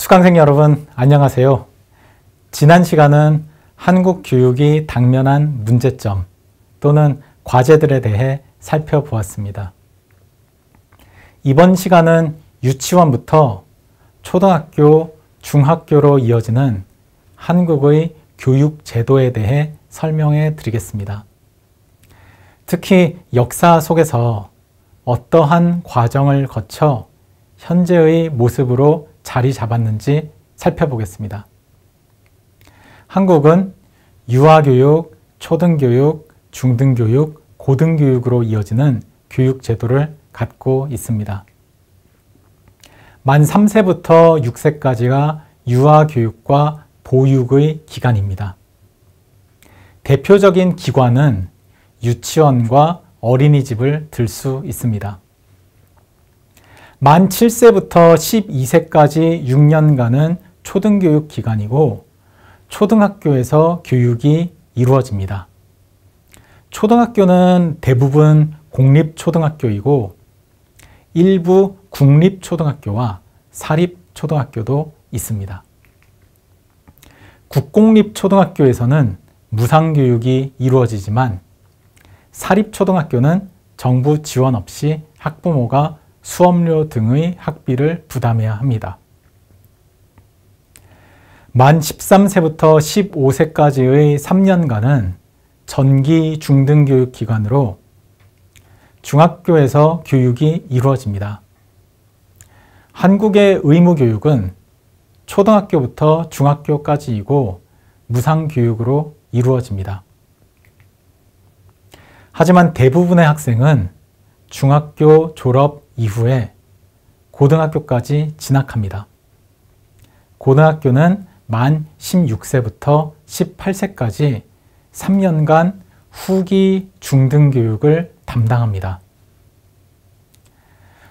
수강생 여러분, 안녕하세요. 지난 시간은 한국 교육이 당면한 문제점 또는 과제들에 대해 살펴보았습니다. 이번 시간은 유치원부터 초등학교, 중학교로 이어지는 한국의 교육 제도에 대해 설명해 드리겠습니다. 특히 역사 속에서 어떠한 과정을 거쳐 현재의 모습으로 자리 잡았는지 살펴보겠습니다. 한국은 유아교육, 초등교육, 중등교육, 고등교육으로 이어지는 교육 제도를 갖고 있습니다. 만 3세부터 6세까지가 유아교육과 보육의 기간입니다. 대표적인 기관은 유치원과 어린이집을 들 수 있습니다. 만 7세부터 12세까지 6년간은 초등교육 기간이고 초등학교에서 교육이 이루어집니다. 초등학교는 대부분 공립초등학교이고 일부 국립초등학교와 사립초등학교도 있습니다. 국공립초등학교에서는 무상교육이 이루어지지만 사립초등학교는 정부 지원 없이 학부모가 수업료 등의 학비를 부담해야 합니다. 만 13세부터 15세까지의 3년간은 전기 중등교육 기간으로 중학교에서 교육이 이루어집니다. 한국의 의무교육은 초등학교부터 중학교까지이고 무상교육으로 이루어집니다. 하지만 대부분의 학생은 중학교 졸업 이후에 고등학교까지 진학합니다. 고등학교는 만 16세부터 18세까지 3년간 후기 중등교육을 담당합니다.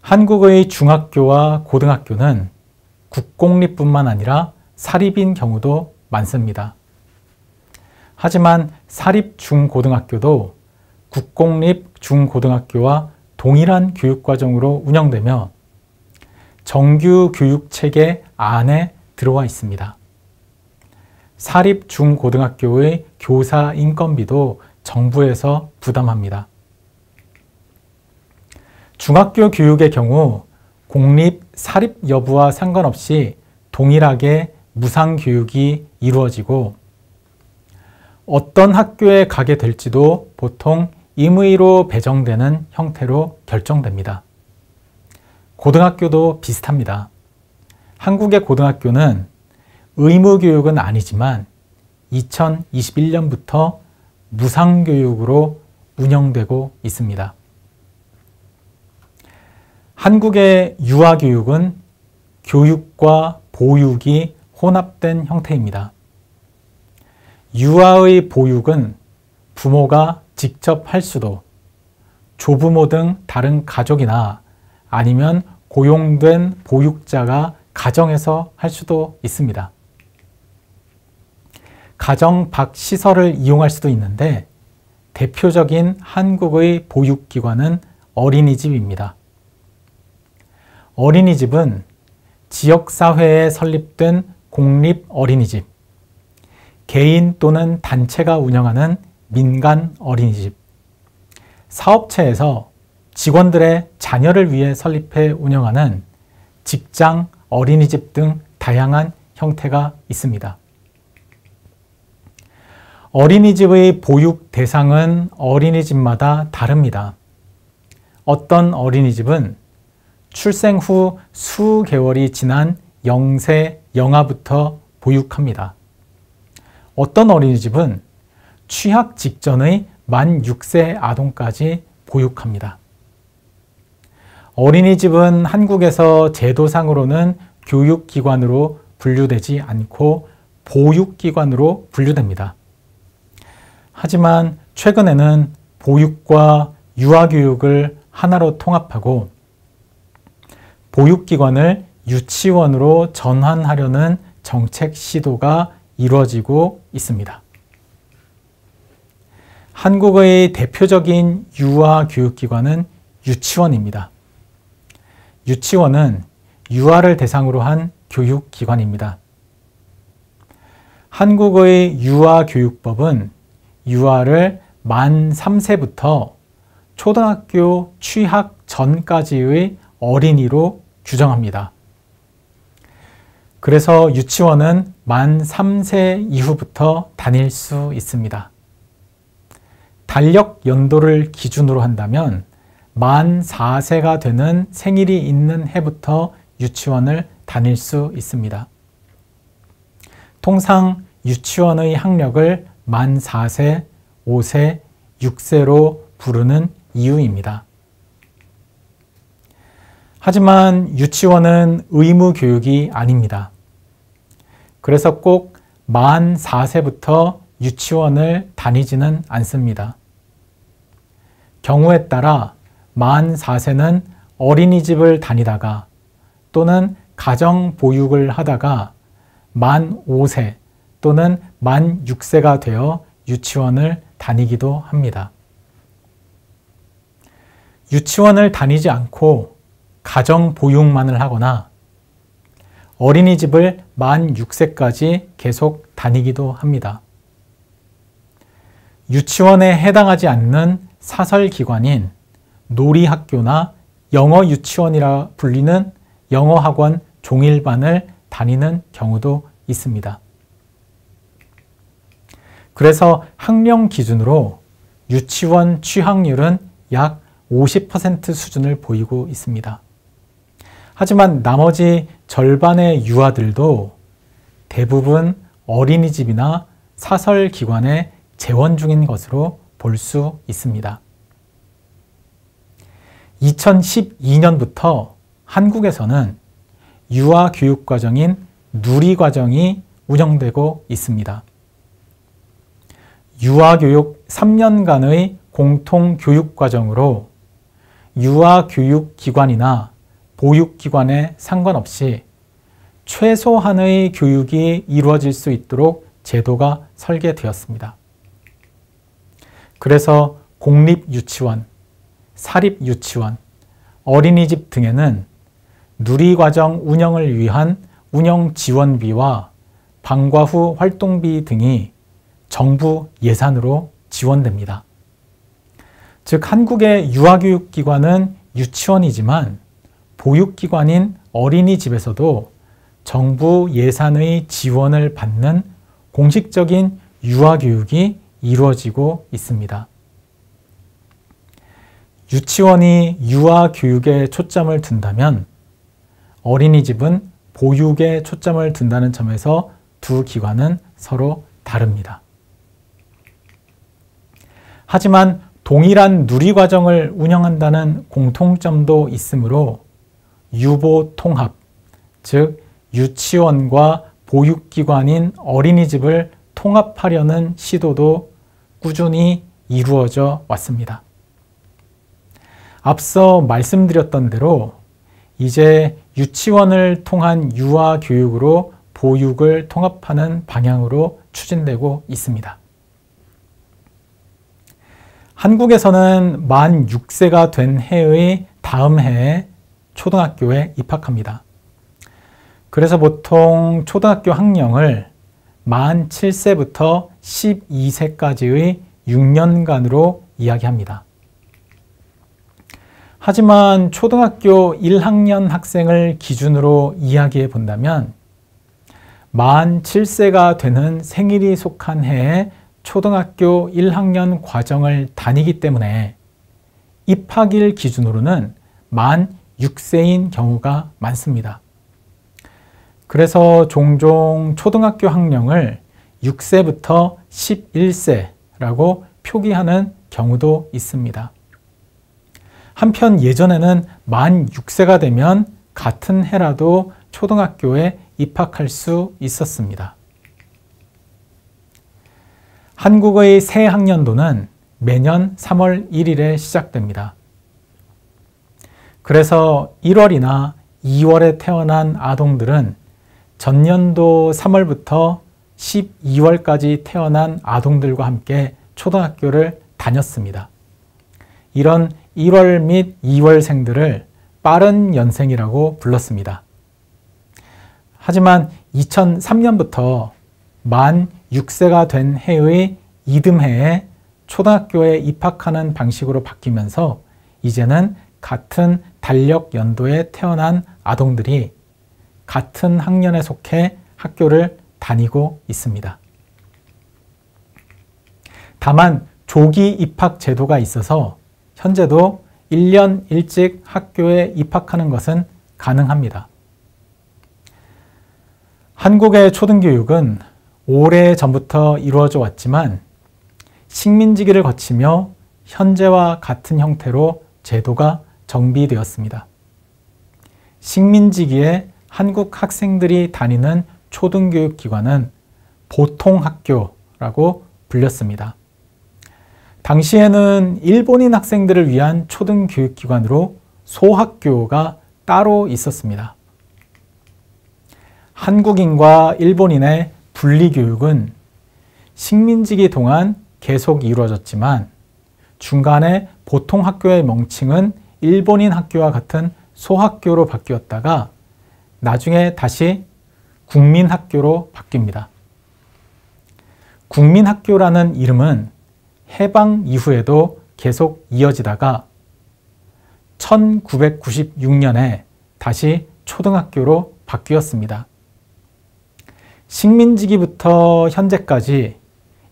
한국의 중학교와 고등학교는 국공립뿐만 아니라 사립인 경우도 많습니다. 하지만 사립 중고등학교도 국공립 중고등학교와 동일한 교육과정으로 운영되며 정규 교육체계 안에 들어와 있습니다. 사립 중고등학교의 교사 인건비도 정부에서 부담합니다. 중학교 교육의 경우 공립, 사립 여부와 상관없이 동일하게 무상교육이 이루어지고 어떤 학교에 가게 될지도 보통 임의로 배정되는 형태로 결정됩니다. 고등학교도 비슷합니다. 한국의 고등학교는 의무교육은 아니지만 2021년부터 무상교육으로 운영되고 있습니다. 한국의 유아교육은 교육과 보육이 혼합된 형태입니다. 유아의 보육은 부모가 직접 할 수도, 조부모 등 다른 가족이나 아니면 고용된 보육자가 가정에서 할 수도 있습니다. 가정 밖 시설을 이용할 수도 있는데 대표적인 한국의 보육기관은 어린이집입니다. 어린이집은 지역사회에 설립된 공립 어린이집, 개인 또는 단체가 운영하는 민간 어린이집, 사업체에서 직원들의 자녀를 위해 설립해 운영하는 직장 어린이집 등 다양한 형태가 있습니다. 어린이집의 보육 대상은 어린이집마다 다릅니다. 어떤 어린이집은 출생 후 수개월이 지난 0세 영아부터 보육합니다. 어떤 어린이집은 취학 직전의 만 6세 아동까지 보육합니다. 어린이집은 한국에서 제도상으로는 교육기관으로 분류되지 않고 보육기관으로 분류됩니다. 하지만 최근에는 보육과 유아교육을 하나로 통합하고 보육기관을 유치원으로 전환하려는 정책 시도가 이루어지고 있습니다. 한국의 대표적인 유아교육기관은 유치원입니다. 유치원은 유아를 대상으로 한 교육기관입니다. 한국의 유아교육법은 유아를 만 3세부터 초등학교 취학 전까지의 어린이로 규정합니다. 그래서 유치원은 만 3세 이후부터 다닐 수 있습니다. 달력 연도를 기준으로 한다면 만 4세가 되는 생일이 있는 해부터 유치원을 다닐 수 있습니다. 통상 유치원의 학력을 만 4세, 5세, 6세로 부르는 이유입니다. 하지만 유치원은 의무 교육이 아닙니다. 그래서 꼭 만 4세부터 유치원을 다니지는 않습니다. 경우에 따라 만 4세는 어린이집을 다니다가 또는 가정보육을 하다가 만 5세 또는 만 6세가 되어 유치원을 다니기도 합니다. 유치원을 다니지 않고 가정보육만을 하거나 어린이집을 만 6세까지 계속 다니기도 합니다. 유치원에 해당하지 않는 사설기관인 놀이학교나 영어유치원이라 불리는 영어학원 종일반을 다니는 경우도 있습니다. 그래서 학령 기준으로 유치원 취학률은 약 50% 수준을 보이고 있습니다. 하지만 나머지 절반의 유아들도 대부분 어린이집이나 사설기관에 재원 중인 것으로 볼 수 있습니다. 2012년부터 한국에서는 유아교육과정인 누리과정이 운영되고 있습니다. 유아교육 3년간의 공통교육과정으로 유아교육기관이나 보육기관에 상관없이 최소한의 교육이 이루어질 수 있도록 제도가 설계되었습니다. 그래서 공립유치원, 사립유치원, 어린이집 등에는 누리과정 운영을 위한 운영지원비와 방과 후 활동비 등이 정부 예산으로 지원됩니다. 즉 한국의 유아교육기관은 유치원이지만 보육기관인 어린이집에서도 정부 예산의 지원을 받는 공식적인 유아교육이 이루어지고 있습니다. 유치원이 유아교육에 초점을 둔다면 어린이집은 보육에 초점을 둔다는 점에서 두 기관은 서로 다릅니다. 하지만 동일한 누리과정을 운영한다는 공통점도 있으므로 유보통합, 즉 유치원과 보육기관인 어린이집을 통합하려는 시도도 꾸준히 이루어져 왔습니다. 앞서 말씀드렸던 대로 이제 유치원을 통한 유아교육으로 보육을 통합하는 방향으로 추진되고 있습니다. 한국에서는 만 6세가 된 해의 다음 해에 초등학교에 입학합니다. 그래서 보통 초등학교 학령을 만 7세부터 12세까지의 6년간으로 이야기합니다. 하지만 초등학교 1학년 학생을 기준으로 이야기해 본다면 만 7세가 되는 생일이 속한 해에 초등학교 1학년 과정을 다니기 때문에 입학일 기준으로는 만 6세인 경우가 많습니다. 그래서 종종 초등학교 학령을 6세부터 11세라고 표기하는 경우도 있습니다. 한편 예전에는 만 6세가 되면 같은 해라도 초등학교에 입학할 수 있었습니다. 한국의 새 학년도는 매년 3월 1일에 시작됩니다. 그래서 1월이나 2월에 태어난 아동들은 전년도 3월부터 12월까지 태어난 아동들과 함께 초등학교를 다녔습니다. 이런 1월 및 2월생들을 빠른 연생이라고 불렀습니다. 하지만 2003년부터 만 6세가 된 해의 이듬해에 초등학교에 입학하는 방식으로 바뀌면서 이제는 같은 달력 연도에 태어난 아동들이 같은 학년에 속해 학교를 다니고 있습니다. 다만 조기 입학 제도가 있어서 현재도 1년 일찍 학교에 입학하는 것은 가능합니다. 한국의 초등교육은 오래전부터 이루어져 왔지만 식민지기를 거치며 현재와 같은 형태로 제도가 정비되었습니다. 식민지기에 한국 학생들이 다니는 초등교육기관은 보통학교라고 불렸습니다. 당시에는 일본인 학생들을 위한 초등교육기관으로 소학교가 따로 있었습니다. 한국인과 일본인의 분리교육은 식민지기 동안 계속 이루어졌지만 중간에 보통학교의 명칭은 일본인 학교와 같은 소학교로 바뀌었다가 나중에 다시 국민학교로 바뀝니다. 국민학교라는 이름은 해방 이후에도 계속 이어지다가 1996년에 다시 초등학교로 바뀌었습니다. 식민지기부터 현재까지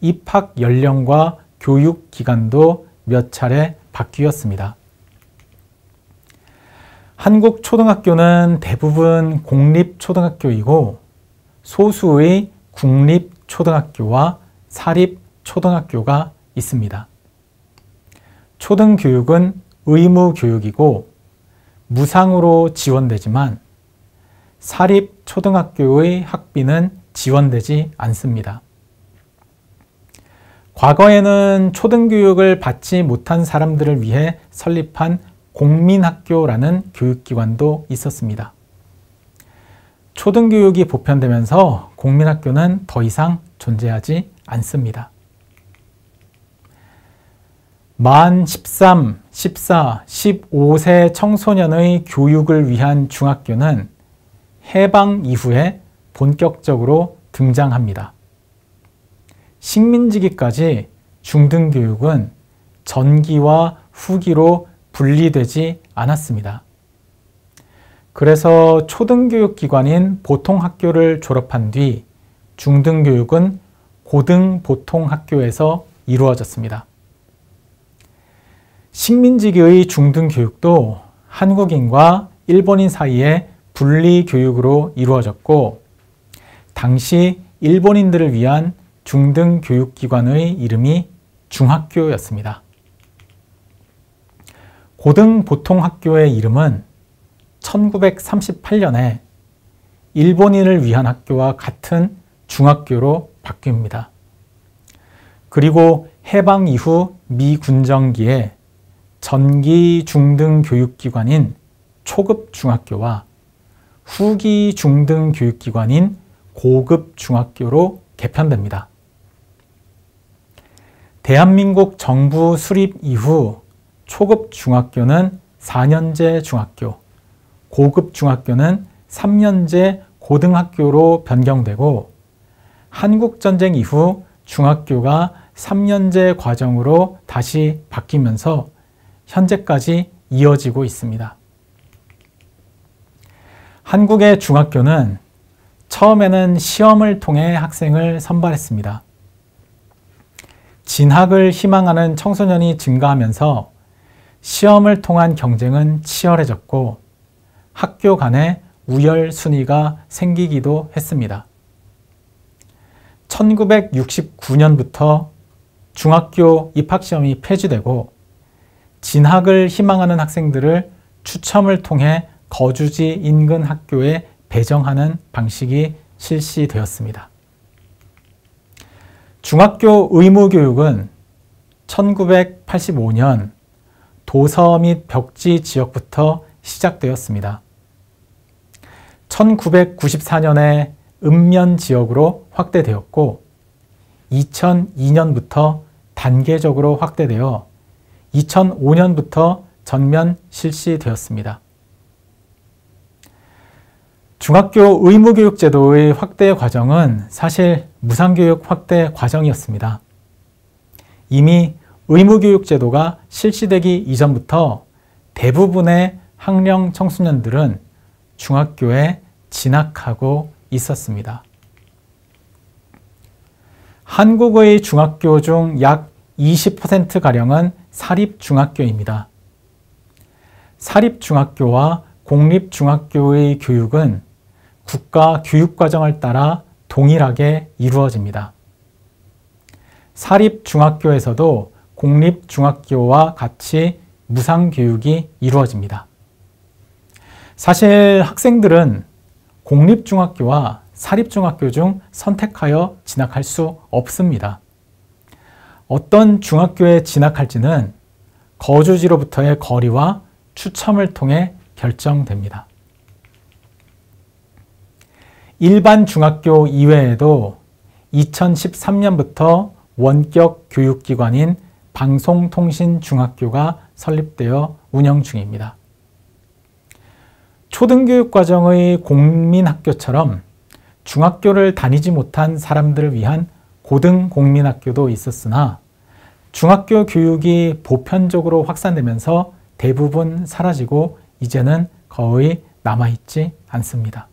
입학 연령과 교육 기간도 몇 차례 바뀌었습니다. 한국 초등학교는 대부분 공립초등학교이고 소수의 국립초등학교와 사립초등학교가 있습니다. 초등교육은 의무교육이고 무상으로 지원되지만 사립초등학교의 학비는 지원되지 않습니다. 과거에는 초등교육을 받지 못한 사람들을 위해 설립한 공민학교라는 교육기관도 있었습니다. 초등교육이 보편되면서 공민학교는 더 이상 존재하지 않습니다. 만 13, 14, 15세 청소년의 교육을 위한 중학교는 해방 이후에 본격적으로 등장합니다. 식민지기까지 중등교육은 전기와 후기로 분리되지 않았습니다. 그래서 초등교육기관인 보통학교를 졸업한 뒤 중등교육은 고등보통학교에서 이루어졌습니다. 식민지기의 중등교육도 한국인과 일본인 사이에 분리교육으로 이루어졌고 당시 일본인들을 위한 중등교육기관의 이름이 중학교였습니다. 고등보통학교의 이름은 1938년에 일본인을 위한 학교와 같은 중학교로 바뀝니다. 그리고 해방 이후 미군정기에 전기 중등교육기관인 초급 중학교와 후기 중등교육기관인 고급 중학교로 개편됩니다. 대한민국 정부 수립 이후 초급 중학교는 4년제 중학교, 고급 중학교는 3년제 고등학교로 변경되고 한국전쟁 이후 중학교가 3년제 과정으로 다시 바뀌면서 현재까지 이어지고 있습니다. 한국의 중학교는 처음에는 시험을 통해 학생을 선발했습니다. 진학을 희망하는 청소년이 증가하면서 시험을 통한 경쟁은 치열해졌고 학교 간에 우열순위가 생기기도 했습니다. 1969년부터 중학교 입학시험이 폐지되고 진학을 희망하는 학생들을 추첨을 통해 거주지 인근 학교에 배정하는 방식이 실시되었습니다. 중학교 의무교육은 1985년 도서 및 벽지 지역부터 시작되었습니다. 1994년에 읍면 지역으로 확대되었고 2002년부터 단계적으로 확대되어 2005년부터 전면 실시되었습니다. 중학교 의무교육 제도의 확대 과정은 사실 무상교육 확대 과정이었습니다. 이미 의무교육 제도가 실시되기 이전부터 대부분의 학령 청소년들은 중학교에 진학하고 있었습니다. 한국의 중학교 중 약 20%가량은 사립중학교입니다. 사립중학교와 공립중학교의 교육은 국가 교육과정을 따라 동일하게 이루어집니다. 사립중학교에서도 공립중학교와 같이 무상교육이 이루어집니다. 사실 학생들은 공립중학교와 사립중학교 중 선택하여 진학할 수 없습니다. 어떤 중학교에 진학할지는 거주지로부터의 거리와 추첨을 통해 결정됩니다. 일반 중학교 이외에도 2013년부터 원격 교육기관인 방송통신중학교가 설립되어 운영 중입니다. 초등교육 과정의 공민학교처럼 중학교를 다니지 못한 사람들을 위한 고등공민학교도 있었으나 중학교 교육이 보편적으로 확산되면서 대부분 사라지고 이제는 거의 남아있지 않습니다.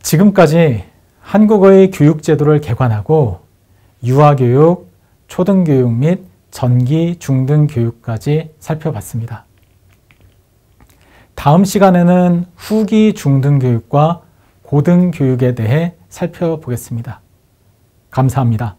지금까지 한국의 교육제도를 개관하고 유아교육, 초등교육 및 전기, 중등교육까지 살펴봤습니다. 다음 시간에는 후기 중등교육과 고등교육에 대해 살펴보겠습니다. 감사합니다.